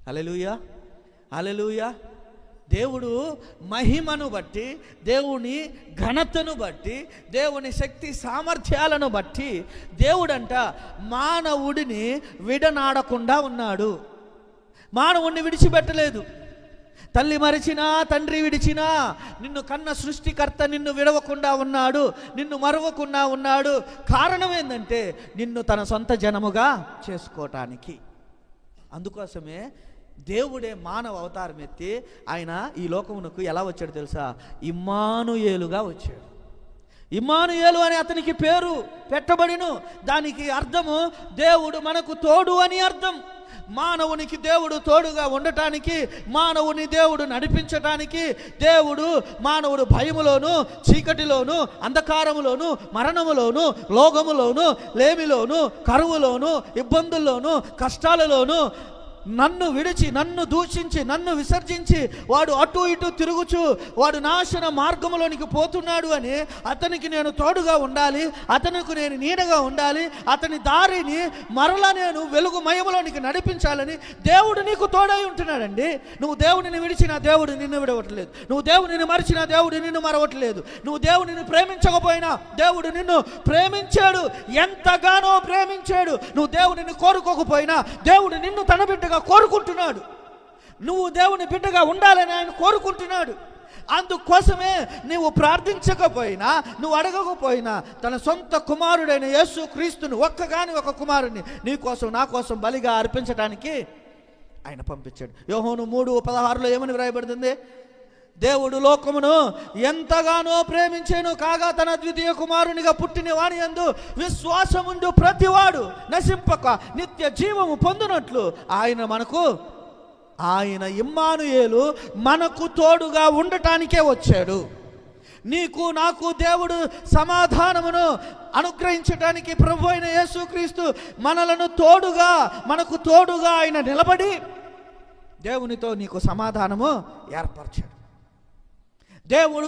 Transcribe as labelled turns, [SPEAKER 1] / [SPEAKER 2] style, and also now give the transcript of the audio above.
[SPEAKER 1] హల్లెలూయా, హల్లెలూయా. దేవుడు మహిమను బట్టి, దేవుని ఘనతను బట్టి, దేవుని శక్తి సామర్థ్యాలను బట్టి దేవుడంట మానవుడిని విడనాడకుండా ఉన్నాడు. మానవుడిని విడిచిపెట్టలేదు. తల్లి మరిచినా, తండ్రి విడిచినా, నిన్ను కన్న సృష్టికర్త నిన్ను విడవకుండా ఉన్నాడు, నిన్ను మరవకుండా ఉన్నాడు. కారణం ఏంటంటే నిన్ను తన సొంత జనముగా చేసుకోవటానికి. అందుకోసమే దేవుడే మానవ అవతారం ఎత్తి ఆయన ఈ లోకమునకు ఎలా వచ్చాడు తెలుసా? ఇమ్మానుయేలుగా వచ్చాడు. ఇమ్మానుయేలు అని అతనికి పేరు పెట్టబడిను. దానికి అర్థము దేవుడు మనకు తోడు అని అర్థం. మానవునికి దేవుడు తోడుగా ఉండటానికి, మానవుని దేవుడు నడిపించటానికి, మానవుడు భయములోను, చీకటిలోను, అంధకారములోను, మరణములోను, లోకములోను, లేమిలోను, కరువులోను, ఇబ్బందుల్లోను, కష్టాలలోను నన్ను విడిచి, నన్ను దూషించి, నన్ను విసర్జించి వాడు అటు ఇటు తిరుగుచు వాడు నాశన మార్గములోనికి పోతున్నాడు అని అతనికి నేను తోడుగా ఉండాలి, అతనికి నేను నీడగా ఉండాలి, అతని దారిని మరలా నేను వెలుగుమయములోనికి నడిపించాలని దేవుడు నీకు తోడై ఉంటున్నాడండి. నువ్వు దేవుడిని విడిచినా దేవుడు నిన్ను విడవట్లేదు. నువ్వు దేవుడిని మరిచినా దేవుడు నిన్ను మరవట్లేదు. నువ్వు దేవుడిని ప్రేమించకపోయినా దేవుడు నిన్ను ప్రేమించాడు, ఎంతగానో ప్రేమించాడు. నువ్వు దేవుడిని కోరుకోకపోయినా దేవుడు నిన్ను తన బిడ్డగా కోరుకుంటున్నాడు. నువ్వు దేవుని బిడ్డగా ఉండాలని ఆయన కోరుకుంటున్నాడు. అందుకోసమే నువ్వు ప్రార్థించకపోయినా, నువ్వు అడగకపోయినా తన సొంత కుమారుడైన యేసు క్రీస్తును, ఒక్కగాని ఒక కుమారుడిని నీ కోసం నా కోసం బలిగా అర్పించడానికి ఆయన పంపించాడు. యోహోను 3:16 ఏమని వ్రాయబడుతుంది? దేవుడు లోకమును ఎంతగానో ప్రేమించెను కాగా తన ద్వితీయ కుమారునిగా పుట్టిన వాని యందు విశ్వాసముండు ప్రతివాడు నశింపక నిత్య జీవము పొందునట్లు ఆయన ఇమ్మానుయేలు మనకు తోడుగా ఉండటానికే వచ్చాడు. నీకు నాకు దేవుడు సమాధానమును అనుగ్రహించడానికి ప్రభు అయిన యేసుక్రీస్తు మనకు తోడుగా ఆయన నిలబడి దేవునితో నీకు సమాధానము ఏర్పరిచాడు. దేవుడు